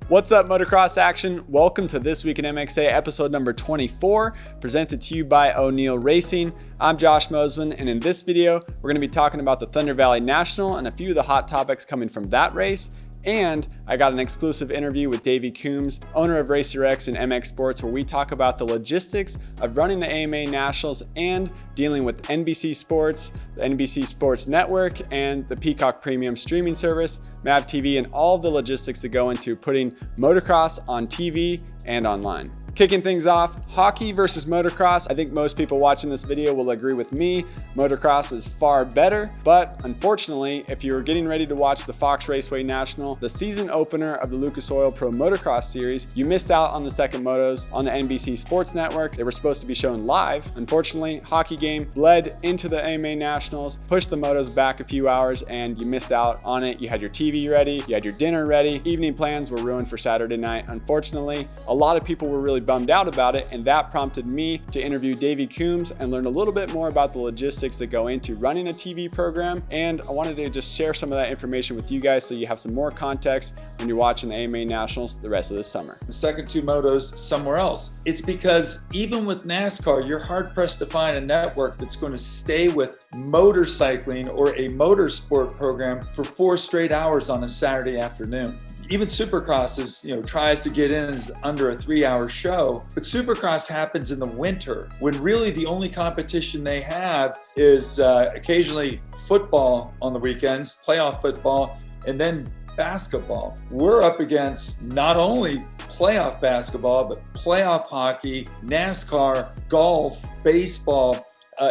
What's up, motocross action? Welcome to This Week in MXA, episode number 24, presented to you by O'Neill Racing. I'm Josh Mosiman, and in this video, we're going to be talking about the Thunder Valley National and a few of the hot topics coming from that race. And I got an exclusive interview with Davey Coombs, owner of RacerX and MX Sports, where we talk about the logistics of running the AMA Nationals and dealing with NBC Sports, the NBC Sports Network, and the Peacock Premium Streaming Service, MAV TV, and all the logistics that go into putting motocross on TV and online. Kicking things off, hockey versus motocross. I think most people watching this video will agree with me. Motocross is far better, but unfortunately, if you're getting ready to watch the Fox Raceway National, the season opener of the Lucas Oil Pro Motocross series, you missed out on the second motos on the NBC Sports Network. They were supposed to be shown live. Unfortunately, hockey game bled into the AMA Nationals, pushed the motos back a few hours, and you missed out on it. You had your TV ready, you had your dinner ready. Evening plans were ruined for Saturday night. Unfortunately, a lot of people were really bummed out about it, and that prompted me to interview Davey Coombs and learn a little bit more about the logistics that go into running a TV program. And I wanted to just share some of that information with you guys so you have some more context when you're watching the AMA Nationals the rest of this summer. The second two motos somewhere else. It's because even with NASCAR, you're hard pressed to find a network that's going to stay with motorcycling or a motorsport program for 4 straight hours on a Saturday afternoon. Even Supercross tries to get in as under a 3-hour show, but Supercross happens in the winter when really the only competition they have is occasionally football on the weekends, playoff football, and then basketball. We're up against not only playoff basketball, but playoff hockey, NASCAR, golf, baseball.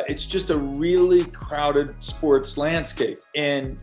It's just a really crowded sports landscape. And,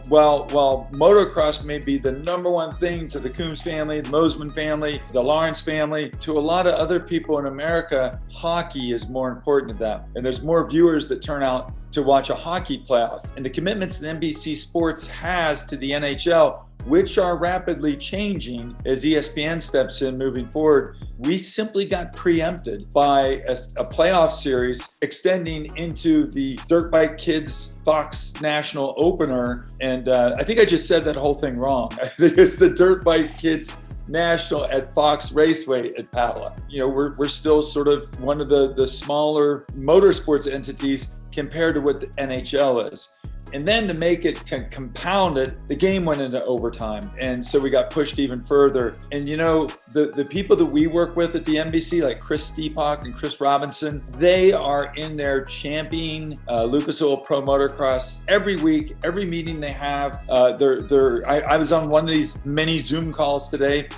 while motocross may be the number one thing to the Coombs family, the Mosiman family, the Lawrence family, to a lot of other people in America, hockey is more important to them. And there's more viewers that turn out to watch a hockey playoff. And the commitments that NBC Sports has to the NHL, which are rapidly changing as ESPN steps in moving forward, we simply got preempted by a playoff series extending into the Dirt Bike Kids Fox National Opener. And I think I just said that whole thing wrong. I think it's the Dirt Bike Kids National at Fox Raceway at Pala. We're still sort of one of the smaller motorsports entities compared to what the NHL is. And then to make it compound it, the game went into overtime. And so we got pushed even further. And the people that we work with at the NBC, like Chris Steepak and Chris Robinson, they are in there championing Lucas Oil Pro Motocross every week, every meeting they have. I was on one of these many Zoom calls today,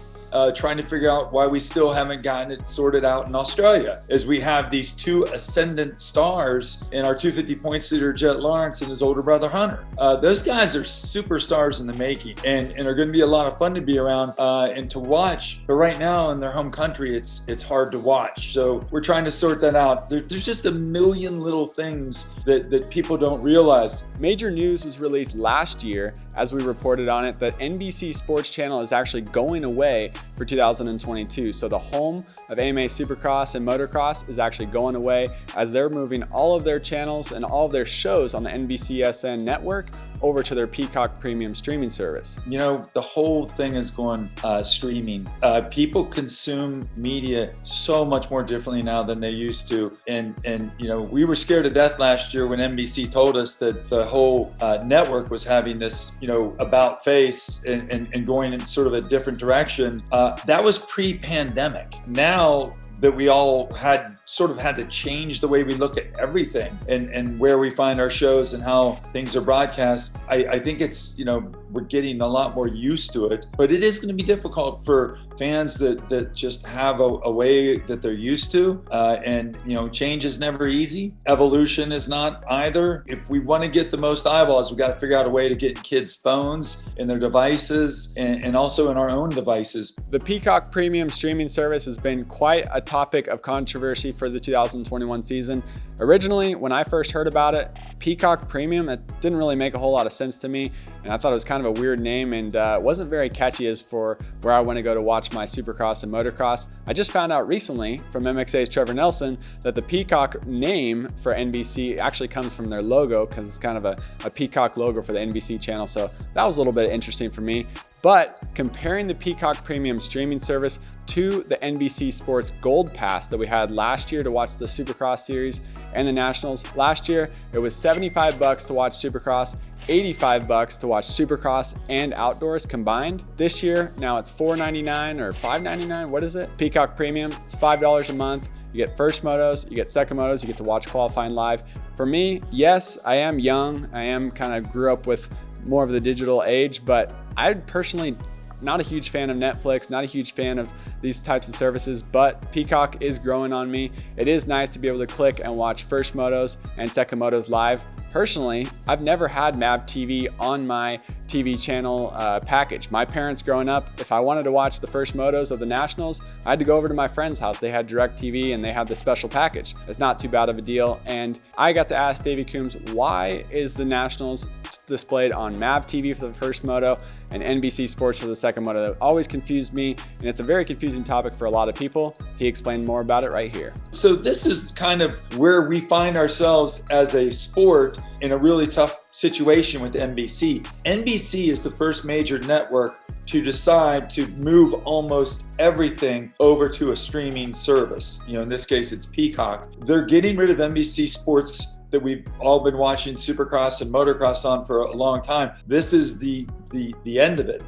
trying to figure out why we still haven't gotten it sorted out in Australia, as we have these 2 ascendant stars in our 250 points leader, Jet Lawrence, and his older brother, Hunter. Those guys are superstars in the making and are going to be a lot of fun to be around and to watch. But right now in their home country, it's hard to watch. So we're trying to sort that out. There's just a million little things that people don't realize. Major news was released last year, as we reported on it, that NBC Sports Channel is actually going away for 2022. So the home of AMA Supercross and Motocross is actually going away, as they're moving all of their channels and all of their shows on the NBCSN network over to their Peacock Premium Streaming service. The whole thing is going streaming. People consume media so much more differently now than they used to. And we were scared to death last year when NBC told us that the whole network was having this, about face and going in sort of a different direction. That was pre-pandemic. Now that we all had to change the way we look at everything and where we find our shows and how things are broadcast. I think it's, we're getting a lot more used to it, but it is going to be difficult for fans that just have a way that they're used to. And change is never easy. Evolution is not either. If we want to get the most eyeballs, we've got to figure out a way to get in kids' phones, in their devices, and also in our own devices. The Peacock Premium Streaming service has been quite a topic of controversy for the 2021 season. Originally, when I first heard about it, Peacock Premium, it didn't really make a whole lot of sense to me, and I thought it was kind of a weird name and wasn't very catchy as for where I want to go to watch my Supercross and Motocross. I just found out recently from MXA's Trevor Nelson that the Peacock name for NBC actually comes from their logo, because it's kind of a peacock logo for the NBC channel, so that was a little bit interesting for me. But comparing the Peacock Premium Streaming service to the NBC Sports Gold Pass that we had last year to watch the Supercross series and the Nationals, last year it was $75 to watch Supercross, $85 to watch Supercross and outdoors combined. This year, now it's $4.99 or $5.99, what is it? Peacock Premium, it's $5 a month. You get first motos, you get second motos, you get to watch qualifying live. For me, yes, I am young. I am kind of grew up with more of the digital age, but I personally not a huge fan of Netflix, not a huge fan of these types of services, but Peacock is growing on me. It is nice to be able to click and watch first motos and second motos live. Personally, I've never had MAV TV on my TV channel package. My parents growing up, if I wanted to watch the first motos of the Nationals, I had to go over to my friend's house. They had DirecTV and they had the special package. It's not too bad of a deal. And I got to ask Davey Coombs, why is the Nationals displayed on MAV TV for the first moto and NBC Sports for the second moto? That always confused me, and it's a very confusing topic for a lot of people. He explained more about it right here. So this is kind of where we find ourselves as a sport in a really tough situation with NBC. NBC is the first major network to decide to move almost everything over to a streaming service. In this case, it's Peacock. They're getting rid of NBC Sports that we've all been watching Supercross and Motocross on for a long time. This is the end of it.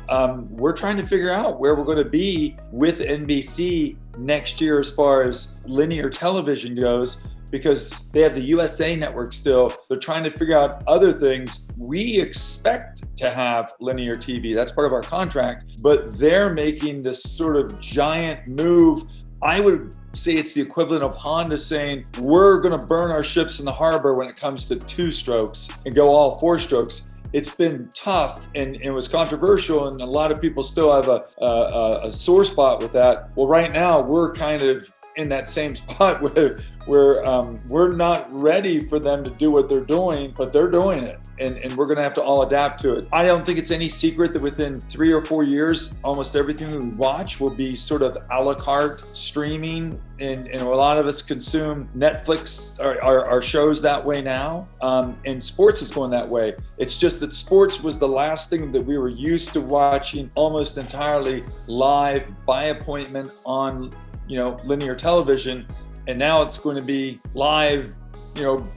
We're trying to figure out where we're going to be with NBC next year as far as linear television goes, because they have the USA network still. They're trying to figure out other things. We expect to have linear TV. That's part of our contract, but they're making this sort of giant move. I would say it's the equivalent of Honda saying, we're going to burn our ships in the harbor when it comes to 2 strokes and go all 4 strokes. It's been tough and it was controversial, and a lot of people still have a sore spot with that. Well, right now we're kind of in that same spot where we're not ready for them to do what they're doing, but they're doing it, and we're going to have to all adapt to it. I don't think it's any secret that within 3 or 4 years, almost everything we watch will be sort of a la carte streaming, and a lot of us consume Netflix, our shows that way now, and sports is going that way. It's just that sports was the last thing that we were used to watching almost entirely live by appointment on linear television. And now it's going to be live,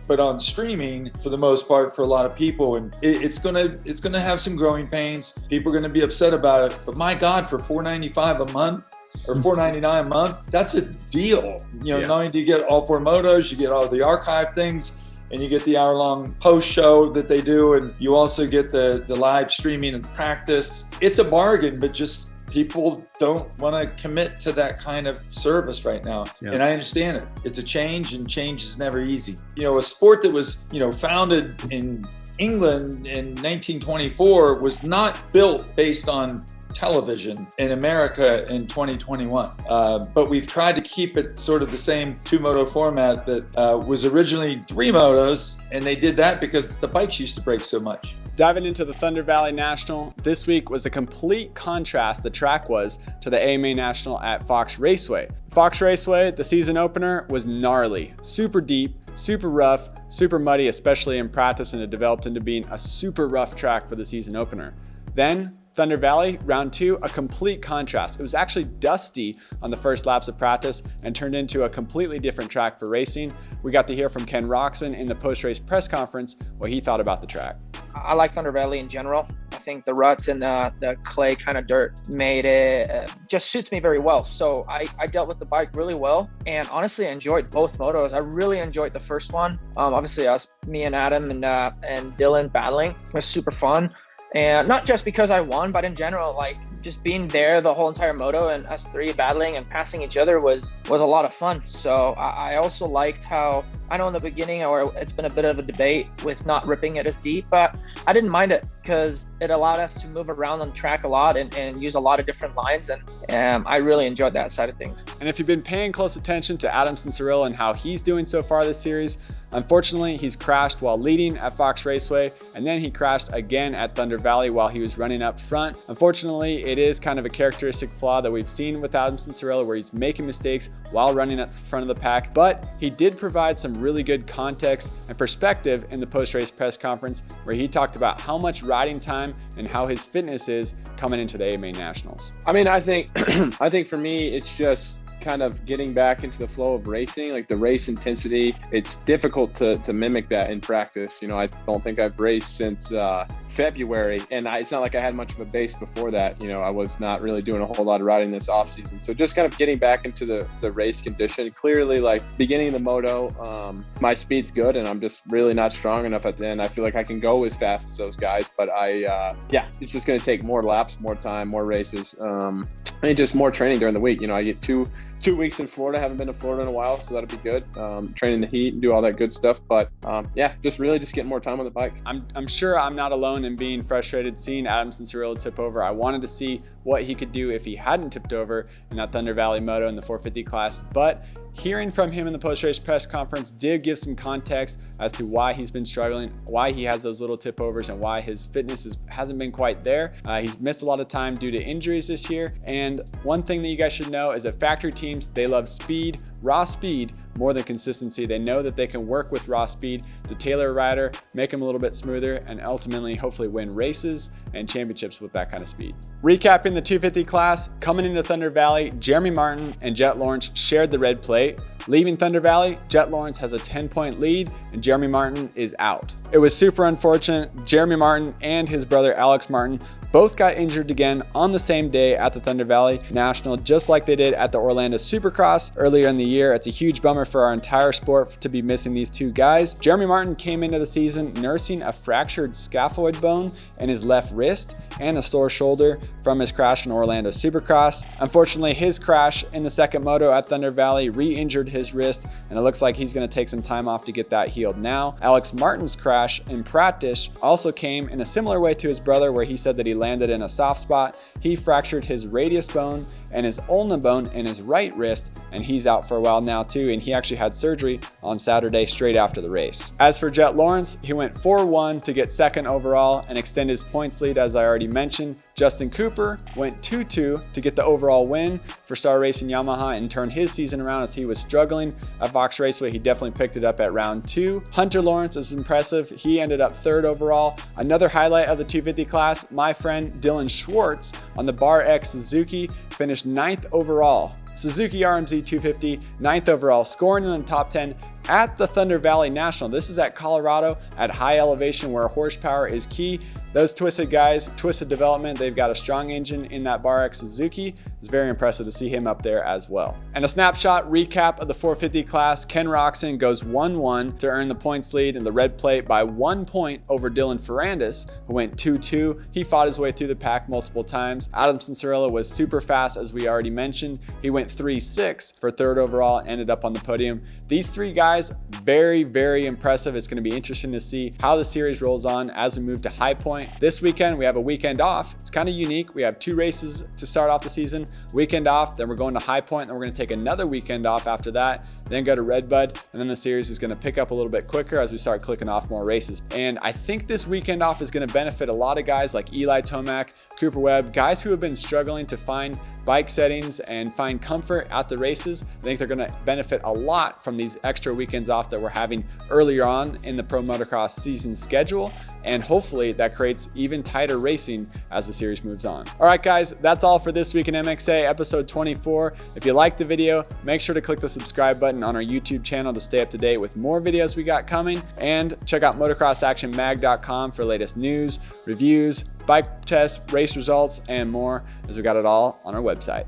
but on streaming for the most part for a lot of people. And it's going to have some growing pains. People are going to be upset about it. But my God, for $4.95 a month or $4.99 a month, that's a deal. Not only do you get all 4 motos, you get all the archive things, and you get the hour-long post show that they do, and you also get the live streaming and practice. It's a bargain, but just people don't want to commit to that kind of service right now. Yeah. And I understand it. It's a change, and change is never easy. A sport that was, founded in England in 1924 was not built based on television in America in 2021. But we've tried to keep it sort of the same 2-moto format that was originally 3 motos, and they did that because the bikes used to break so much. Diving into the Thunder Valley National, this week was a complete contrast the track was to the AMA National at Fox Raceway. Fox Raceway, the season opener, was gnarly, super deep, super rough, super muddy, especially in practice, and it developed into being a super rough track for the season opener. Then Thunder Valley, round 2, a complete contrast. It was actually dusty on the first laps of practice and turned into a completely different track for racing. We got to hear from Ken Roczen in the post-race press conference what he thought about the track. I like Thunder Valley in general. I think the ruts and the clay kind of dirt made it, just suits me very well. So I dealt with the bike really well, and honestly I enjoyed both motos. I really enjoyed the first one. Obviously me and Adam and Dylan battling was super fun. And not just because I won, but in general, like just being there the whole entire moto and us 3 battling and passing each other was a lot of fun. So I also liked how, I know in the beginning, or it's been a bit of a debate with not ripping it as deep, but I didn't mind it because it allowed us to move around on the track a lot and use a lot of different lines, and I really enjoyed that side of things. And if you've been paying close attention to Adam Sincerell and how he's doing so far this series, unfortunately he's crashed while leading at Fox Raceway, and then he crashed again at Thunder Valley while he was running up front. Unfortunately, it is kind of a characteristic flaw that we've seen with Adam Sincerell, where he's making mistakes while running at the front of the pack, but he did provide some really good context and perspective in the post-race press conference, where he talked about how much riding time and how his fitness is coming into the AMA Nationals. I mean, I think for me, it's just kind of getting back into the flow of racing, like the race intensity. It's difficult to mimic that in practice. You know, I don't think I've raced since February, and it's not like I had much of a base before that. You know, I was not really doing a whole lot of riding this off season. So just kind of getting back into the race condition. Clearly, like beginning of the moto, my speed's good, and I'm just really not strong enough at the end. I feel like I can go as fast as those guys, but it's just going to take more laps, more time, more races, and just more training during the week. You know, I get two weeks in Florida. I haven't been to Florida in a while, so that'll be good. Training the heat and do all that good stuff. But just getting more time on the bike. I'm sure I'm not alone in being frustrated seeing Adam Sincerell tip over. I wanted to see what he could do if he hadn't tipped over in that Thunder Valley Moto in the 450 class, but hearing from him in the post-race press conference did give some context as to why he's been struggling, why he has those little tip overs, and why his fitness hasn't been quite there. He's missed a lot of time due to injuries this year. And one thing that you guys should know is that factory teams, they love speed, raw speed, more than consistency. They know that they can work with raw speed to tailor a rider, make him a little bit smoother, and ultimately hopefully win races and championships with that kind of speed. Recapping the 250 class, coming into Thunder Valley, Jeremy Martin and Jet Lawrence shared the red plate. Leaving Thunder Valley, Jet Lawrence has a 10-point lead and Jeremy Martin is out. It was super unfortunate. Jeremy Martin and his brother Alex Martin both got injured again on the same day at the Thunder Valley National, just like they did at the Orlando Supercross earlier in the year. It's a huge bummer for our entire sport to be missing these two guys. Jeremy Martin came into the season nursing a fractured scaphoid bone in his left wrist and a sore shoulder from his crash in Orlando Supercross. Unfortunately, his crash in the second moto at Thunder Valley re-injured his wrist, and it looks like he's going to take some time off to get that healed now. Alex Martin's crash in practice also came in a similar way to his brother, where he said that he landed in a soft spot. He fractured his radius bone and his ulna bone in his right wrist, and he's out for a while now too, and he actually had surgery on Saturday straight after the race. As for Jet Lawrence, he went 4-1 to get second overall and extend his points lead, as I already mentioned. Justin Cooper went 2-2 to get the overall win for Star Racing Yamaha and turn his season around, as he was struggling at Fox Raceway. He definitely picked it up at round 2. Hunter Lawrence is impressive. He ended up 3rd overall. Another highlight of the 250 class, my friend Dylan Schwartz on the Bar X Suzuki finished 9th overall. Suzuki RMZ 250, 9th overall, scoring in the top 10 at the Thunder Valley National. This is at Colorado at high elevation where horsepower is key. Those Twisted guys, Twisted Development, they've got a strong engine in that Bar X Suzuki. It's very impressive to see him up there as well. And a snapshot recap of the 450 class, Ken Roczen goes 1-1 to earn the points lead in the red plate by 1 point over Dylan Ferrandis, who went 2-2. He fought his way through the pack multiple times. Adam Sincerell was super fast, as we already mentioned. He went 3-6 for 3rd overall and ended up on the podium. These three guys, very, very impressive. It's going to be interesting to see how the series rolls on as we move to High Point. This weekend, we have a weekend off. It's kind of unique. We have 2 races to start off the season. Weekend off, then we're going to High Point, then we're going to take another weekend off after that, then go to Redbud, and then the series is going to pick up a little bit quicker as we start clicking off more races. And I think this weekend off is going to benefit a lot of guys like Eli Tomac, Cooper Webb, guys who have been struggling to find bike settings and find comfort at the races. I think they're going to benefit a lot from these extra weekends off that we're having earlier on in the Pro Motocross season schedule. And hopefully that creates even tighter racing as the series moves on. All right, guys, that's all for this week in MXA episode 24. If you liked the video, make sure to click the subscribe button on our YouTube channel to stay up to date with more videos we got coming. And check out motocrossactionmag.com for latest news, reviews, bike tests, race results, and more, as we got it all on our website.